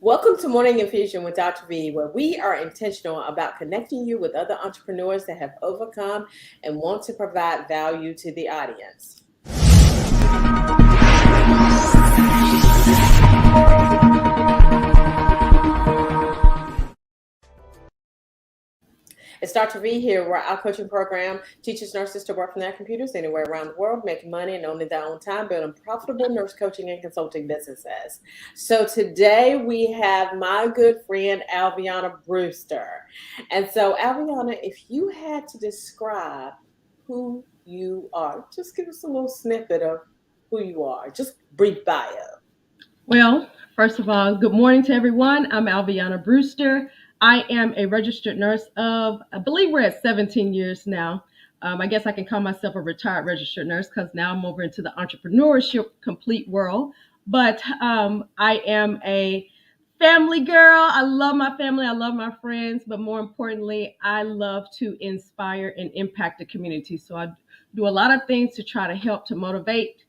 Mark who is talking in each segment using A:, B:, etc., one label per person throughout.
A: Welcome to Morning Infusion with Dr. V, where we are intentional about connecting you with other entrepreneurs that have overcome and want to provide value to the audience. It's Dr. V here, where our coaching program teaches nurses to work from their computers anywhere around the world, making money in only their own time, building profitable nurse coaching and consulting businesses. So today we have my good friend, Alvionna Brewster. And so, Alvionna, if you had to describe who you are, just give us a little snippet of who you are, just brief bio.
B: Well, first of all, good morning to everyone. I'm Alvionna Brewster. I am a registered nurse I believe we're at 17 years now. I guess I can call myself a retired registered nurse because now I'm over into the entrepreneurship complete world. But I am a family girl. I love my family. I love my friends. But more importantly, I love to inspire and impact the community. So I do a lot of things to try to help to motivate,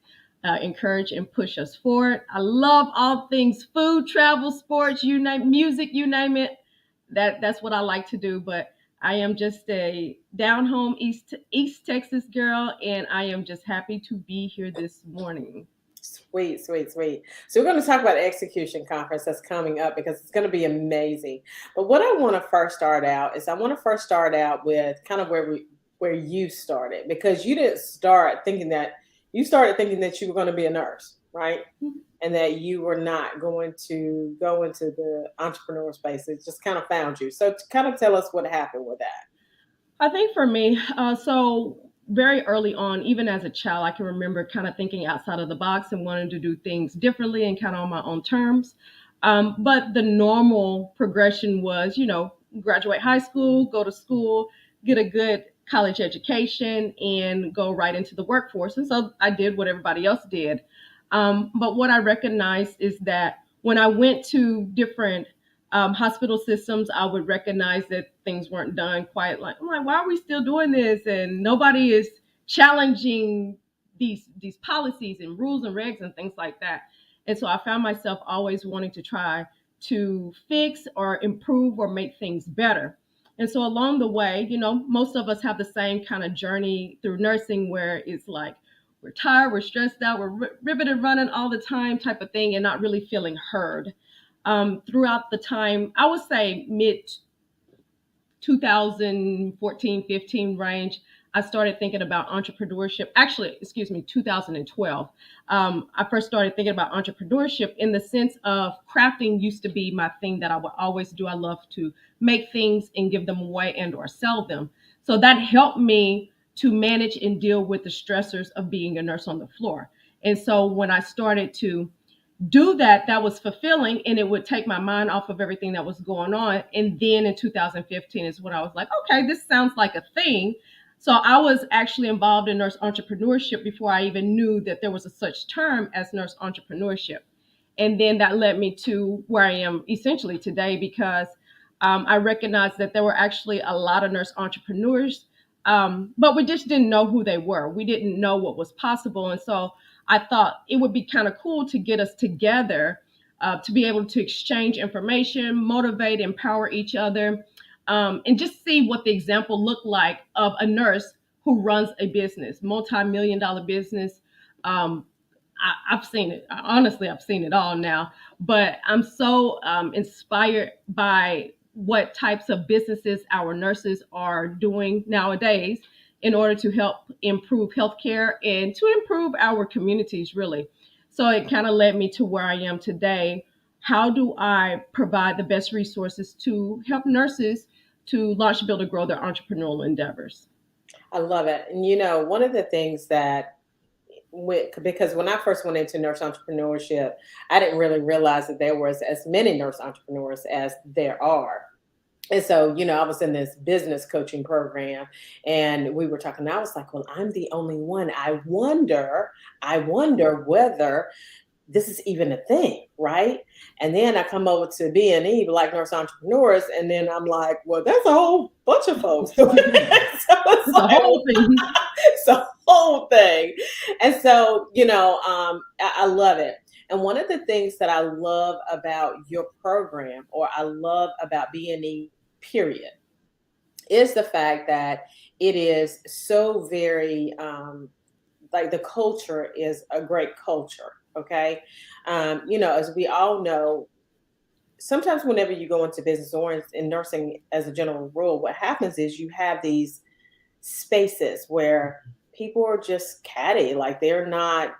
B: encourage and push us forward. I love all things food, travel, sports, you name music, you name it. That's what I like to do. But I am just a down home East Texas girl, and I am just happy to be here this morning.
A: Sweet, sweet, sweet. So we're going to talk about the execution conference that's coming up because it's going to be amazing. But what I want to first start out with kind of where you started, because you didn't start thinking that you started thinking that you were going to be a nurse, right?
B: Mm-hmm.
A: And that you were not going to go into the entrepreneur space. It just kind of found you. So to kind of tell us what happened with that.
B: I think for me, so very early on, even as a child, I can remember kind of thinking outside of the box and wanting to do things differently and kind of on my own terms. But the normal progression was, graduate high school, go to school, get a good college education, and go right into the workforce. And so I did what everybody else did. But what I recognized is that when I went to different hospital systems, I would recognize that things weren't done quite like, I'm like, why are we still doing this? And nobody is challenging these policies and rules and regs and things like that. And so I found myself always wanting to try to fix or improve or make things better. And so along the way, most of us have the same kind of journey through nursing where it's like, we're tired, we're stressed out, we're riveted running all the time type of thing and not really feeling heard. Throughout the time, I would say mid 2014, 15 range, I started thinking about entrepreneurship. Actually, 2012. I first started thinking about entrepreneurship in the sense of crafting used to be my thing that I would always do. I love to make things and give them away and or sell them. So that helped me to manage and deal with the stressors of being a nurse on the floor. And so when I started to do that, that was fulfilling and it would take my mind off of everything that was going on. And then in 2015 is when I was like, okay, this sounds like a thing. So I was actually involved in nurse entrepreneurship before I even knew that there was a such term as nurse entrepreneurship. And then that led me to where I am essentially today because I recognized that there were actually a lot of nurse entrepreneurs, but we just didn't know who they were. We didn't know what was possible. And so I thought it would be kind of cool to get us together to be able to exchange information, motivate, empower each other, and just see what the example looked like of a nurse who runs a business, multi-million dollar business. I've seen it. Honestly, I've seen it all now. But I'm so inspired by what types of businesses our nurses are doing nowadays in order to help improve healthcare and to improve our communities, really. So it kind of led me to where I am today. How do I provide the best resources to help nurses to launch, build, or grow their entrepreneurial endeavors?
A: I love it. And one of the things that because when I first went into nurse entrepreneurship, I didn't really realize that there was as many nurse entrepreneurs as there are. And so, I was in this business coaching program and we were talking, and I was like, well, I'm the only one. I wonder whether this is even a thing, right? And then I come over to B&E, Black Nurse Entrepreneurs, and then I'm like, well, there's a whole bunch of folks. So it's
B: The whole thing.
A: it's a whole thing. And so, I love it. And one of the things that I love about your program, or I love about B&E, period, is the fact that it is so very like the culture is a great culture. Okay. As we all know, sometimes whenever you go into business or in nursing as a general rule, what happens is you have these spaces where people are just catty, like they're not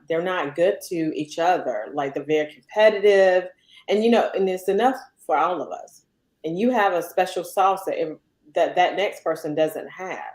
A: good to each other, like they're very competitive, and it's enough for all of us, and you have a special sauce that next person doesn't have.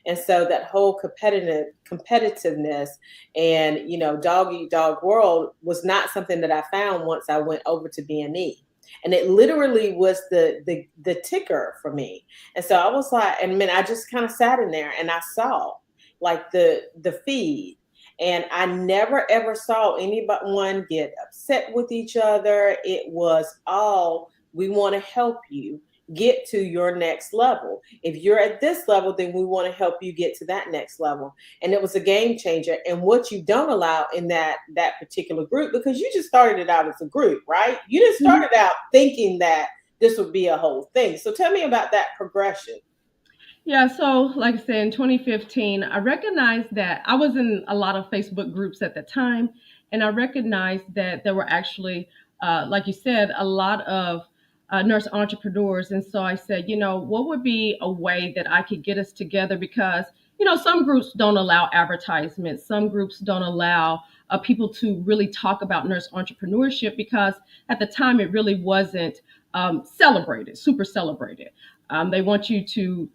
A: And so that whole competitiveness and dog eat dog world was not something that I found once I went over to B&E. And it literally was the ticker for me. And so I was like, and man, I just kind of sat in there and I saw like the feed. And I never ever saw anyone get upset with each other. It was all, we want to help you get to your next level. If you're at this level, then we want to help you get to that next level. And it was a game changer. And what you don't allow in that particular group, because you just started it out as a group, right? You didn't start it out thinking that this would be a whole thing. So tell me about that progression.
B: Yeah, so like I said, in 2015, I recognized that I was in a lot of Facebook groups at the time, and I recognized that there were actually, like you said, a lot of nurse entrepreneurs. And so I said, what would be a way that I could get us together? Because, some groups don't allow advertisements, some groups don't allow people to really talk about nurse entrepreneurship because at the time it really wasn't celebrated, super celebrated. They want you to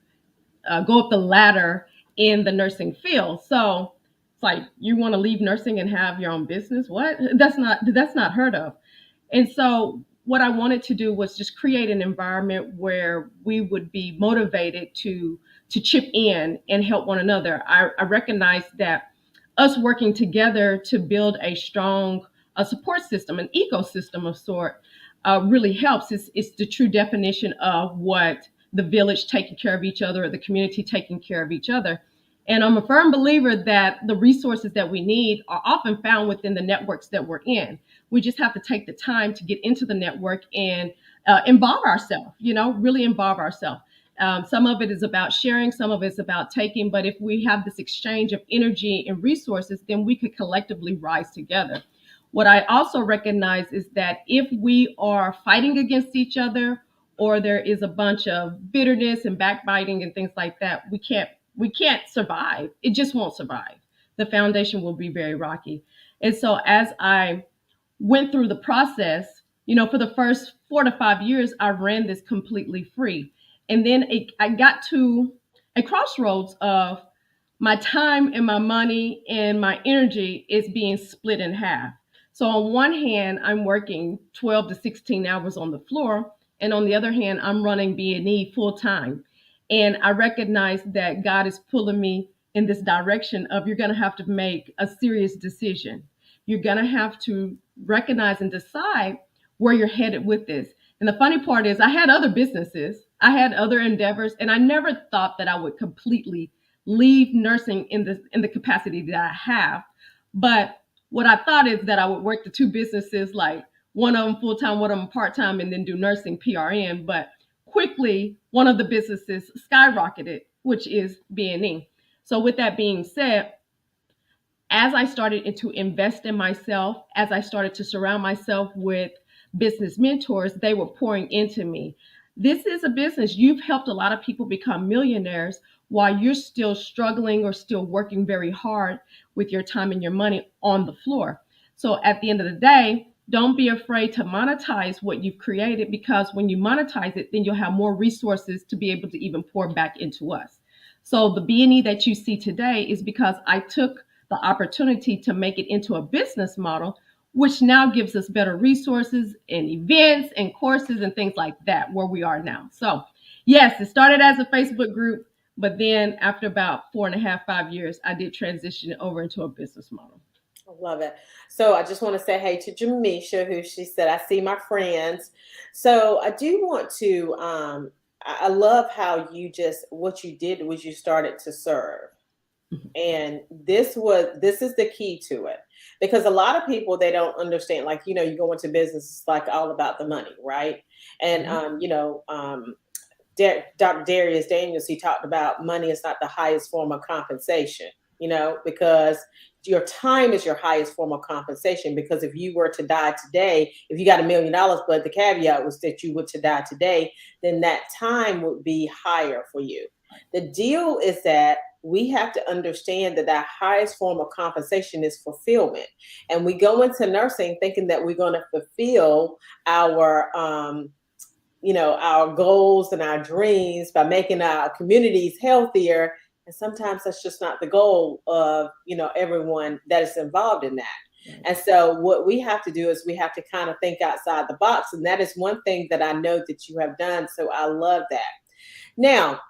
B: go up the ladder in the nursing field. So it's like you want to leave nursing and have your own business. What? That's not heard of. And so what I wanted to do was just create an environment where we would be motivated to chip in and help one another. I recognize that us working together to build a strong support system, an ecosystem of sort, really helps. It's the true definition of what the village taking care of each other or the community taking care of each other. And I'm a firm believer that the resources that we need are often found within the networks that we're in. We just have to take the time to get into the network and involve ourselves, really involve ourselves. Some of it is about sharing, some of it is about taking. But if we have this exchange of energy and resources, then we could collectively rise together. What I also recognize is that if we are fighting against each other, or there is a bunch of bitterness and backbiting and things like that, we can't survive. It just won't survive. The foundation will be very rocky. And so as I went through the process, for the first 4 to 5 years, I ran this completely free. And then I got to a crossroads of my time and my money and my energy is being split in half. So on one hand, I'm working 12 to 16 hours on the floor. And on the other hand, I'm running B&E full time. And I recognize that God is pulling me in this direction of you're going to have to make a serious decision. You're going to have to recognize and decide where you're headed with this. And the funny part is I had other businesses, I had other endeavors, and I never thought that I would completely leave nursing in the capacity that I have. But what I thought is that I would work the two businesses, like one of them full time, one of them part time, and then do nursing PRN. But quickly, one of the businesses skyrocketed, which is B&E. So with that being said, as I started to invest in myself, as I started to surround myself with business mentors, they were pouring into me. This is a business. You've helped a lot of people become millionaires while you're still struggling or still working very hard with your time and your money on the floor. So at the end of the day, don't be afraid to monetize what you've created, because when you monetize it, then you'll have more resources to be able to even pour back into us. So the B&E that you see today is because I took the opportunity to make it into a business model, which now gives us better resources and events and courses and things like that where we are now. So yes, it started as a Facebook group, but then after about 4.5, 5 years, I did transition it over into a business model.
A: I love it. So I just want to say hey to Jamisha, who she said, I see my friends. So I do want to, I love how you just, what you did was you started to serve.
B: Mhm.
A: And this is the key to it, because a lot of people, they don't understand, like, you go into business, it's like all about the money, right? And
B: Right.
A: Dr. Darius Daniels, he talked about money is not the highest form of compensation, because your time is your highest form of compensation. Because if you were to die today, if you got $1 million, but the caveat was that you were to die today, then that time would be higher for you. The deal is that we have to understand that that highest form of compensation is fulfillment. And we go into nursing thinking that we're going to fulfill our our goals and our dreams by making our communities healthier. And sometimes that's just not the goal of, everyone that is involved in that.
B: Right.
A: And so what we have to do is we have to kind of think outside the box. And that is one thing that I know that you have done. So I love that. Now,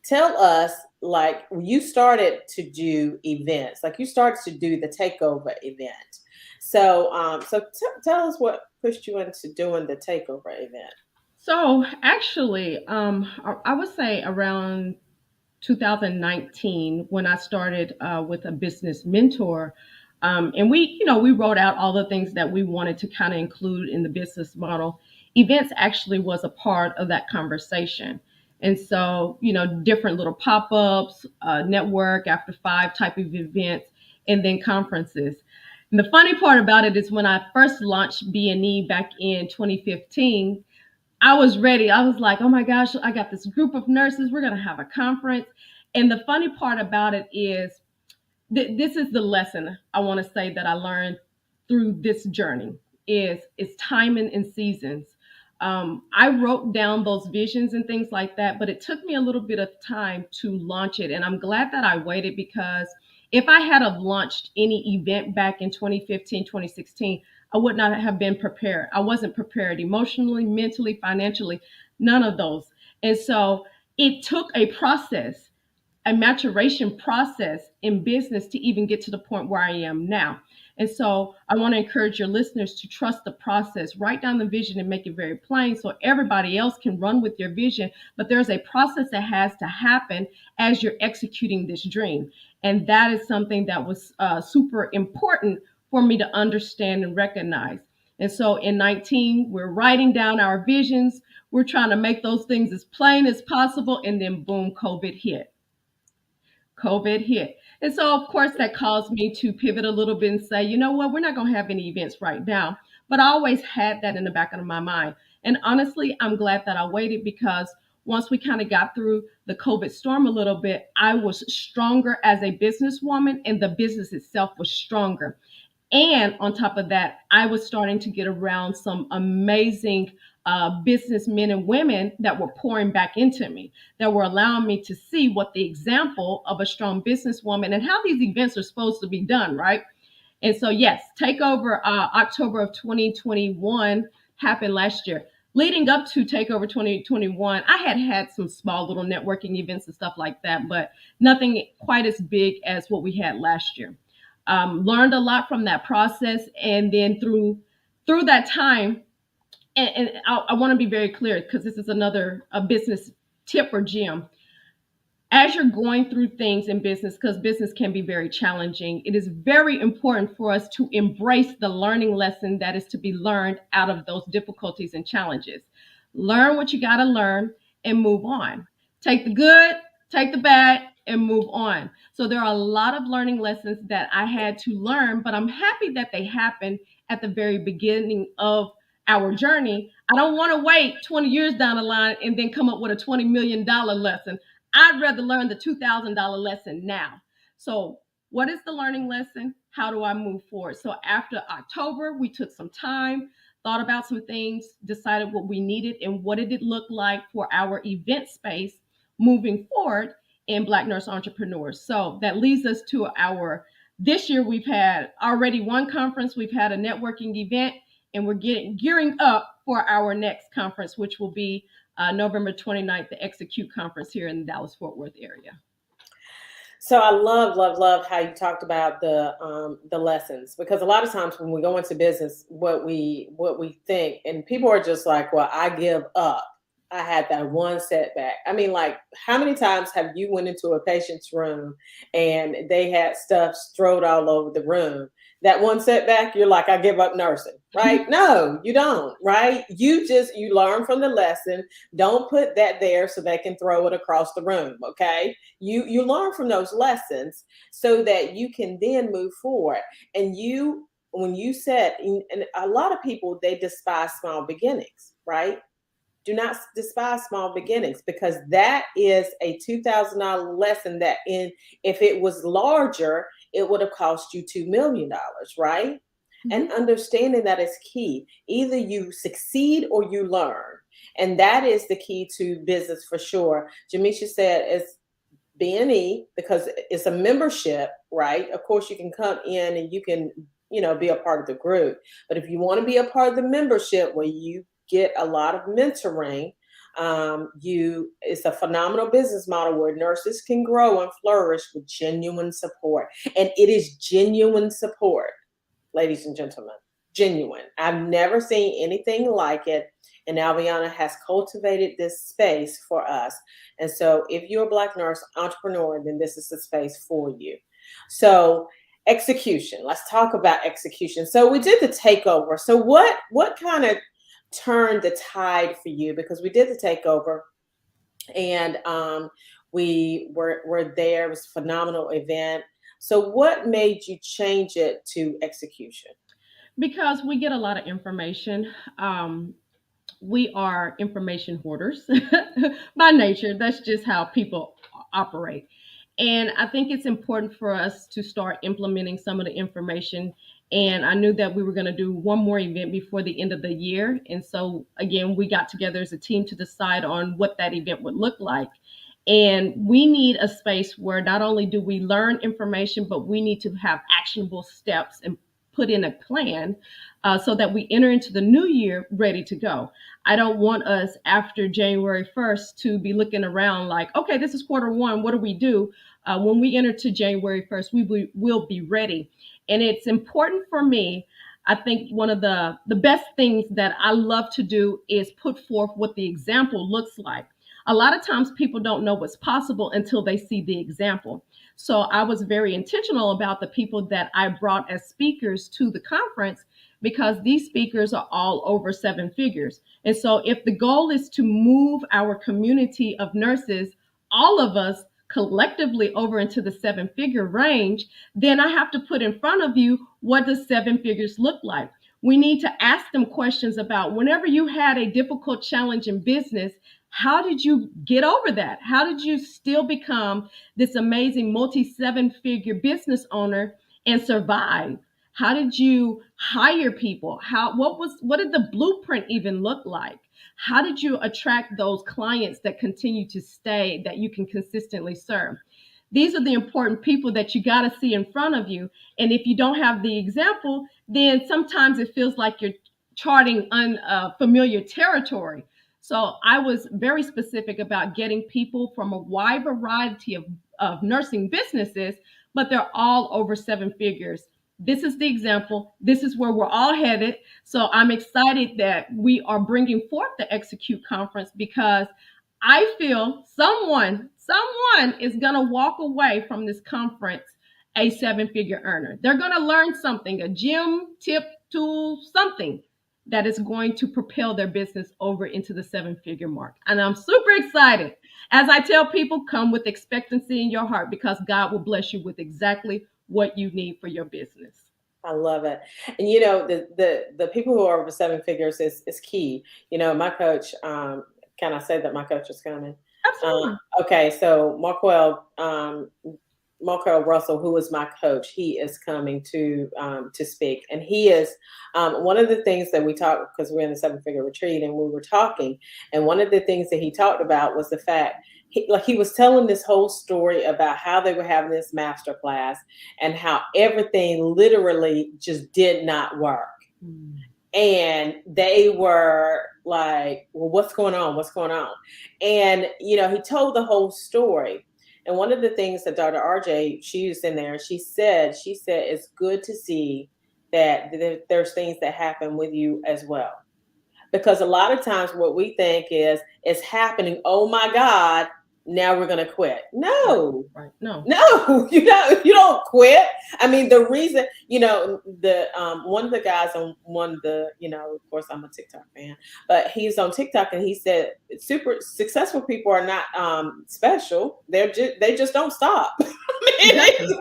A: tell us, like, you started to do events, like you started to do the takeover event. Tell us what pushed you into doing the takeover event.
B: So actually, I would say around 2019 when I started with a business mentor. And we wrote out all the things that we wanted to kind of include in the business model. Events actually was a part of that conversation. And so, different little pop ups, network after five type of events, and then conferences. And the funny part about it is when I first launched B&E back in 2015, I was ready. I was like, oh my gosh, I got this group of nurses. We're going to have a conference. And the funny part about it is this is the lesson I want to say that I learned through this journey is timing and seasons. I wrote down those visions and things like that, but it took me a little bit of time to launch it. And I'm glad that I waited, because if I had have launched any event back in 2015, 2016, I would not have been prepared. I wasn't prepared emotionally, mentally, financially, none of those. And so it took a maturation process in business to even get to the point where I am now. And so I want to encourage your listeners to trust the process. Write down the vision and make it very plain so everybody else can run with your vision. But there's a process that has to happen as you're executing this dream. And that is something that was super important for me to understand and recognize. And so in 19, we're writing down our visions. We're trying to make those things as plain as possible. And then boom, COVID hit. And so, of course, that caused me to pivot a little bit and say, you know what, we're not going to have any events right now. But I always had that in the back of my mind. And honestly, I'm glad that I waited, because once we kind of got through the COVID storm a little bit, I was stronger as a businesswoman, and the business itself was stronger. And on top of that, I was starting to get around some amazing businessmen and women that were pouring back into me, that were allowing me to see what the example of a strong businesswoman and how these events are supposed to be done, right? And so, yes, Takeover October of 2021 happened last year. Leading up to Takeover 2021, I had had some small little networking events and stuff like that, but nothing quite as big as what we had last year. Learned a lot from that process, and then through that time, and I want to be very clear, because this is another a business tip or gem. As you're going through things in business, because business can be very challenging, it is very important for us to embrace the learning lesson that is to be learned out of those difficulties and challenges. Learn what you got to learn and move on. Take the good, take the bad, and move on. So there are a lot of learning lessons that I had to learn, but I'm happy that they happened at the very beginning of our journey. I don't want to wait 20 years down the line and then come up with a $20 million lesson. I'd rather learn the $2,000 lesson now. So, what is the learning lesson? How do I move forward? So, after October, we took some time, thought about some things, decided what we needed and what did it look like for our event space moving forward in Black Nurse Entrepreneurs. So, that leads us to this year we've had already one conference, we've had a networking event, and we're gearing up for our next conference, which will be November 29th, the Execute Conference here in the Dallas-Fort Worth area.
A: So I love how you talked about the lessons, because a lot of times when we go into business, what we think, and people are just like, well, I give up. I had that one setback. I mean, like, how many times have you went into a patient's room and they had stuff strode all over the room? That one setback, you're like, I give up nursing, right? No, you don't, right? You learn from the lesson. Don't put that there so they can throw it across the room, okay? You learn from those lessons so that you can then move forward. And when you said, and a lot of people, they despise small beginnings, right? Do not despise small beginnings, because that is a $2,000 lesson that, in if it was larger, it would have cost you $2 million, right? And
B: Mhm.
A: understanding that is key. Either you succeed or you learn. And that is the key to business for sure. Jamisha said it's BNE because it's a membership, right? Of course, you can come in and you can, be a part of the group. But if you want to be a part of the membership where you get a lot of mentoring, it's a phenomenal business model where nurses can grow and flourish with genuine support. And it is genuine support, ladies and gentlemen. Genuine. I've never seen anything like it. And Alvionna has cultivated this space for us. And so if you're a Black nurse entrepreneur, then this is the space for you. So execution. Let's talk about execution. So we did the takeover. So what kind of turned the tide for you? Because we did the takeover, and we were there. It was a phenomenal event. So what made you change it to execution?
B: Because we get a lot of information. We are information hoarders by nature. That's just how people operate. And I think it's important for us to start implementing some of the information. And I knew that we were going to do one more event before the end of the year. And so, again, we got together as a team to decide on what that event would look like. And we need a space where not only do we learn information, but we need to have actionable steps and put in a plan so that we enter into the new year ready to go. I don't want us after January 1st to be looking around like, okay, this is quarter one. What do we do? When we enter to January 1st, will be ready. And it's important for me. I think one of the best things that I love to do is put forth what the example looks like. A lot of times people don't know what's possible until they see the example. So I was very intentional about the people that I brought as speakers to the conference because these speakers are all over seven figures. And so if the goal is to move our community of nurses, all of us collectively over into the seven figure range, then I have to put in front of you, what does seven figures look like? We need to ask them questions about whenever you had a difficult challenge in business, how did you get over that? How did you still become this amazing multi seven figure business owner and survive? How did you hire people? What did the blueprint even look like? How did you attract those clients that continue to stay, that you can consistently serve? These are the important people that you got to see in front of you. And if you don't have the example, then sometimes it feels like you're charting unfamiliar territory. So I was very specific about getting people from a wide variety of nursing businesses, but they're all over seven figures. This is the example. This is where we're all headed. So I'm excited that we are bringing forth the Execute Conference because I feel someone is going to walk away from this conference a seven figure earner. They're going to learn something, a gym, tip, tool, something that is going to propel their business over into the seven figure mark. And I'm super excited. As I tell people, come with expectancy in your heart because God will bless you with exactly what you need for your business.
A: I love it. And the people who are over seven figures is key. My coach, can I say that my coach is coming? Uh,
B: Absolutely.
A: okay, so Marquel Russell, who is my coach, he is coming to speak, and he is one of the things that we talked, because we're in the seven figure retreat, and we were talking, and one of the things that he talked about was the fact he was telling this whole story about how they were having this master class and how everything literally just did not work.
B: Mm.
A: And they were like, well, what's going on? What's going on? And, he told the whole story. And one of the things that Dr. RJ, she was in there, she said, it's good to see that there's things that happen with you as well. because a lot of times what we think is it's happening. Oh my God, now we're going to quit.
B: Right.
A: No,
B: Right. No.
A: no, you don't quit. I mean, the reason, the one of the guys on one of the, of course I'm a TikTok fan, but he's on TikTok and he said super successful people are not special. They just don't stop.
B: Exactly.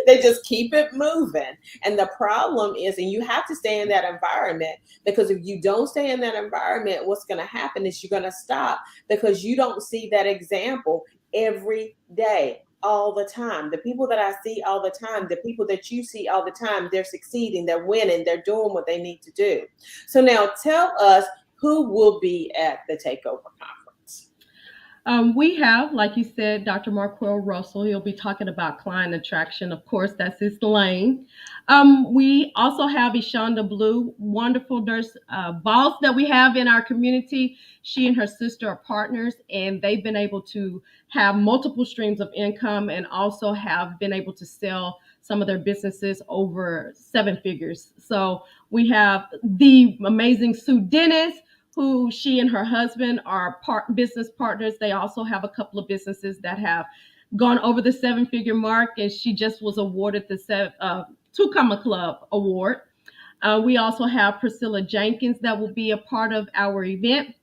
A: They just keep it moving. And the problem is, and you have to stay in that environment, because if you don't stay in that environment, what's going to happen is you're going to stop, because you don't see that example every day, all the time. The people that I see all the time, the people that you see all the time, they're succeeding, they're winning, they're doing what they need to do. So now tell us, who will be at the Takeover Conference?
B: We have, like you said, Dr. Marquell Russell. He'll be talking about client attraction. Of course, that's his lane. We also have Ishonda Blue, wonderful nurse boss that we have in our community. She and her sister are partners, and they've been able to have multiple streams of income and also have been able to sell some of their businesses over 7 figures. So we have the amazing Sue Dennis, who she and her husband are business partners. They also have a couple of businesses that have gone over the 7 figure mark, and she just was awarded the Two Comma Club Award. We also have Priscilla Jenkins that will be a part of our event.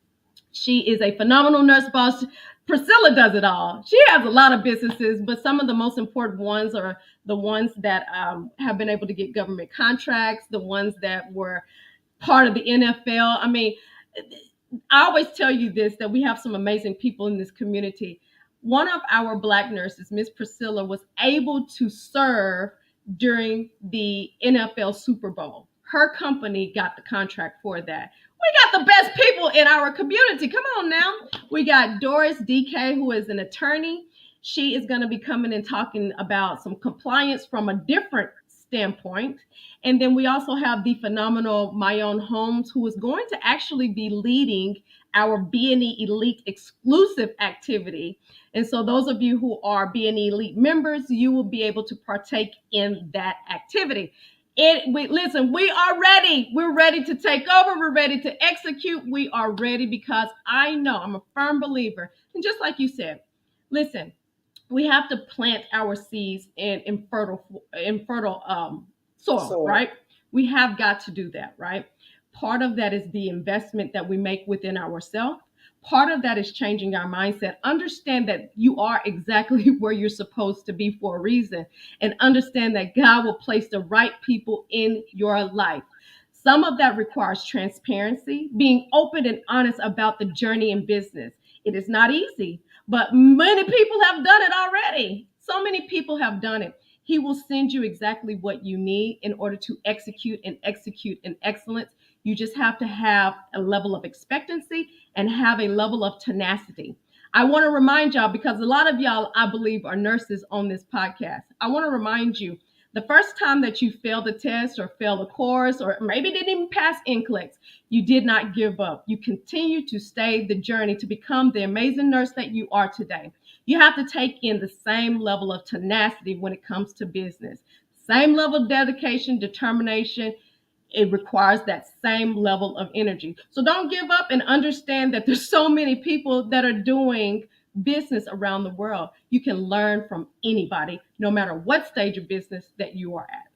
B: She is a phenomenal nurse boss. Priscilla does it all. She has a lot of businesses, but some of the most important ones are the ones that have been able to get government contracts, the ones that were part of the NFL. I mean, I always tell you this, that we have some amazing people in this community. One of our Black nurses, Miss Priscilla, was able to serve during the NFL Super Bowl. Her company got the contract for that. We got the best people in our community. Come on now. We got Doris DK, who is an attorney. She is going to be coming and talking about some compliance from a different standpoint. And then we also have the phenomenal Mayon Holmes, who is going to actually be leading our B&E Elite exclusive activity. And so those of you who are B&E Elite members, you will be able to partake in that activity. Listen, we are ready. We're ready to take over. We're ready to execute. We are ready, because I know, I'm a firm believer. And just like you said, listen, we have to plant our seeds in fertile soil,
A: So,
B: right? We have got to do that, right? Part of that is the investment that we make within ourselves. Part of that is changing our mindset. Understand that you are exactly where you're supposed to be for a reason, and understand that God will place the right people in your life. Some of that requires transparency, being open and honest about the journey in business. It is not easy, but many people have done it already. So many people have done it. He will send you exactly what you need in order to execute in excellence. You just have to have a level of expectancy and have a level of tenacity. I want to remind y'all, because a lot of y'all, I believe, are nurses on this podcast. I want to remind you, the first time that you failed a test or failed a course or maybe didn't even pass NCLEX, you did not give up. You continue to stay the journey to become the amazing nurse that you are today. You have to take in the same level of tenacity when it comes to business. Same level of dedication, determination. It requires that same level of energy. So don't give up, and understand that there's so many people that are doing business around the world. You can learn from anybody, no matter what stage of business that you are at.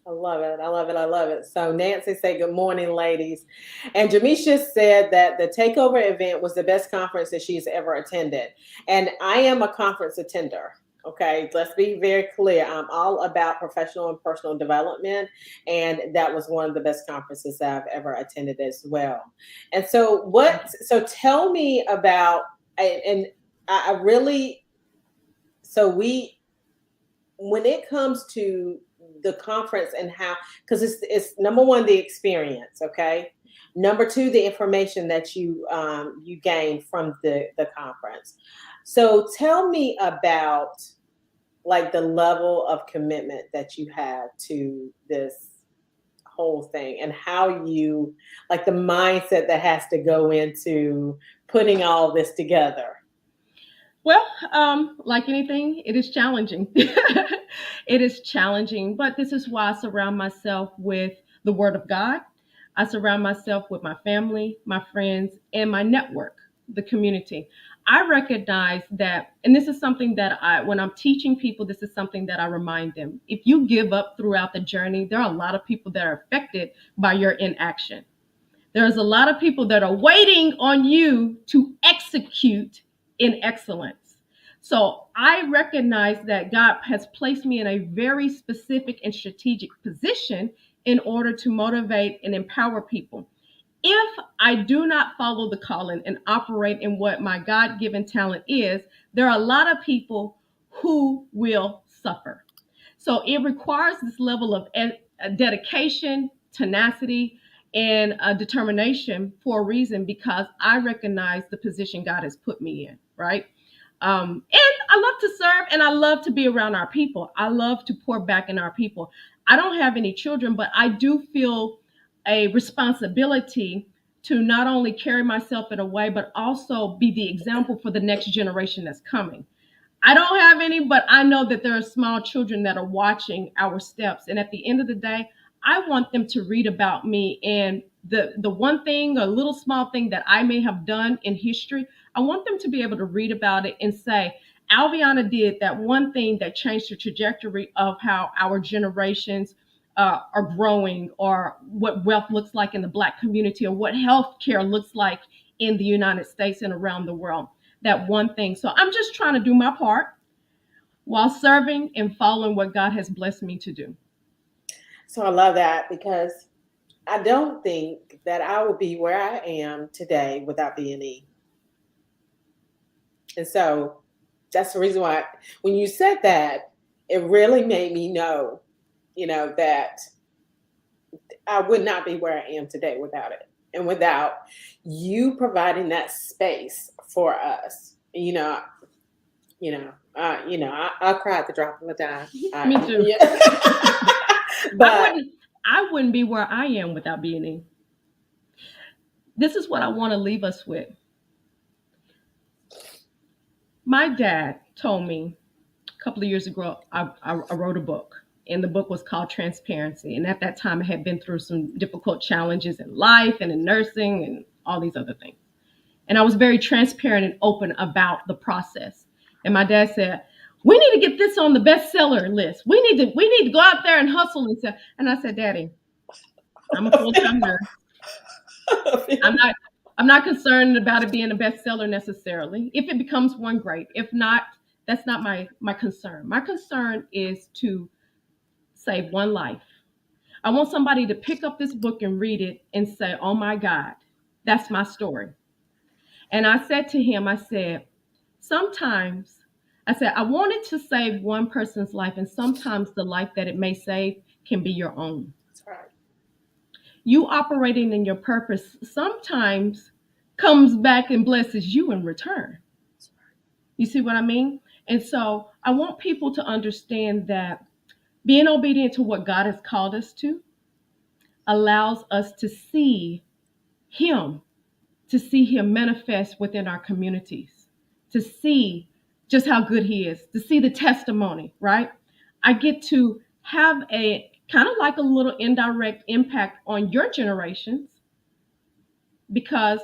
A: I love it. I love it. I love it. So Nancy said, good morning, ladies. And Jamisha said that the Takeover event was the best conference that she's ever attended. And I am a conference attender. Okay, let's be very clear. I'm all about professional and personal development. And that was one of the best conferences that I've ever attended as well. And so tell me about, and I really, so when it comes to the conference and how, because it's number one, the experience, okay, number two, the information that you gain from the conference. So tell me about like the level of commitment that you have to this whole thing, and how you, like, the mindset that has to go into putting all this together.
B: Well, like anything, it is challenging. It is challenging, but this is why I surround myself with the Word of God. I surround myself with my family, my friends, and my network, the community. I recognize that, and this is something that when I'm teaching people, this is something that I remind them. If you give up throughout the journey, there are a lot of people that are affected by your inaction. There's a lot of people that are waiting on you to execute in excellence. So I recognize that God has placed me in a very specific and strategic position in order to motivate and empower people. If I do not follow the calling and operate in what my God given talent is, there are a lot of people who will suffer. So it requires this level of dedication, tenacity, and determination for a reason, because I recognize the position God has put me in, right? And I love to serve and I love to be around our people. I love to pour back in our people. I don't have any children, but I do feel a responsibility to not only carry myself in a way, but also be the example for the next generation that's coming. I don't have any, but I know that there are small children that are watching our steps. And at the end of the day, I want them to read about me, and the one thing, a little small thing that I may have done in history, I want them to be able to read about it and say, Alvionna did that one thing that changed the trajectory of how our generations are growing, or what wealth looks like in the Black community, or what healthcare looks like in the United States and around the world. That one thing. So I'm just trying to do my part while serving and following what God has blessed me to do.
A: So I love that, because I don't think that I would be where I am today without B&E. And so that's the reason why when you said that, it really made me know, that I would not be where I am today without it. And without you providing that space for us, I cried at the drop of a dime.
B: Me too.
A: Yeah. But
B: I wouldn't be where I am without B&E. This is what I want to leave us with. My dad told me a couple of years ago, I wrote a book, and the book was called Transparency. And at that time, I had been through some difficult challenges in life and in nursing and all these other things. And I was very transparent and open about the process. And my dad said, we need to get this on the bestseller list. We need to go out there and hustle and sell. And I said, Daddy, I'm a full-time nurse. I'm not concerned about it being a bestseller necessarily. If it becomes one, great. If not, that's not my concern. My concern is to save one life. I want somebody to pick up this book and read it and say, oh my God, that's my story. And I said to him, I said, I wanted to save one person's life, and sometimes the life that it may save can be your own.
A: That's right.
B: You operating in your purpose sometimes comes back and blesses you in return. You see what I mean? And so I want people to understand that being obedient to what God has called us to allows us to see Him manifest within our communities, to see just how good He is, to see the testimony, right? I get to have a kind of like a little indirect impact on your generations because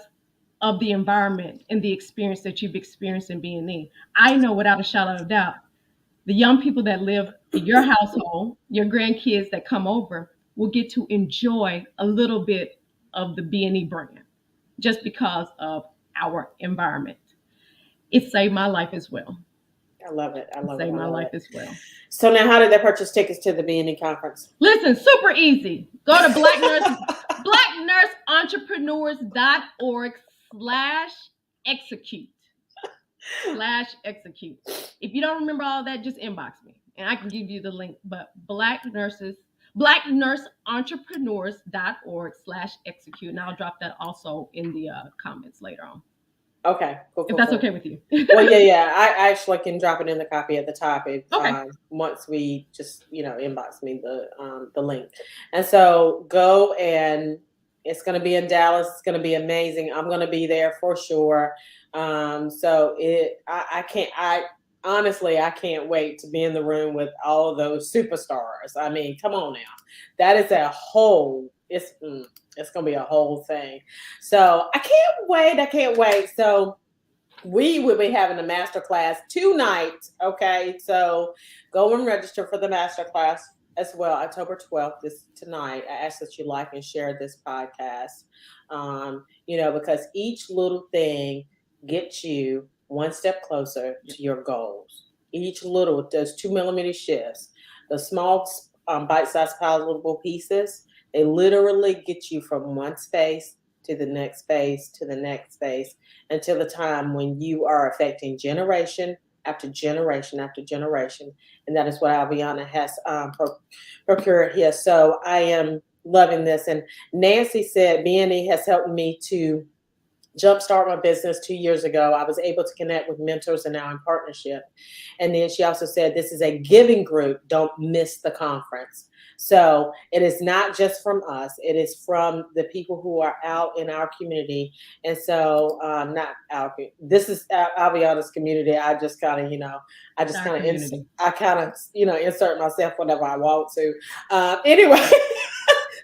B: of the environment and the experience that you've experienced in B&E. I know without a shadow of a doubt, the young people that live in your household, your grandkids that come over, will get to enjoy a little bit of the B&E brand just because of our environment. It saved my life as well.
A: I love it.
B: It saved my life as well.
A: So now, how did they purchase tickets to the B&E conference?
B: Listen, super easy. Go to blacknurseentrepreneurs.org/execute. /execute. If you don't remember all that, just inbox me and I can give you the link. But blacknurseeentrepreneurs.org/execute. And I'll drop that also in the comments later on.
A: Okay, cool.
B: If that's okay with you.
A: Well, yeah. I actually can drop it in the copy at the top if once we just inbox me the link. And so go, and it's going to be in Dallas. It's going to be amazing. I'm going to be there for sure. So I can't wait to be in the room with all of those superstars. I mean, come on now, that is a whole. It's gonna be a whole thing. So I can't wait. I can't wait. So we will be having a master class tonight. Okay, so go and register for the master class as well, October 12th, this tonight. I ask that you like and share this podcast. Because each little thing gets you one step closer to your goals. Each little, those 2 millimeter shifts, the small bite-sized palatable pieces, they literally get you from one space to the next space to the next space until the time when you are affecting generation after generation after generation. And that is what Alvionna has procured here. So I am loving this. And Nancy said, BNE has helped me to jumpstart my business 2 years ago. I was able to connect with mentors and now in partnership. And then she also said, this is a giving group. Don't miss the conference. So it is not just from us. It is from the people who are out in our community. And so not our, this is Alvionna's community. I just kind of, insert myself whenever I want to. Anyway,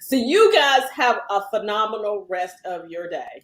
A: so you guys have a phenomenal rest of your day.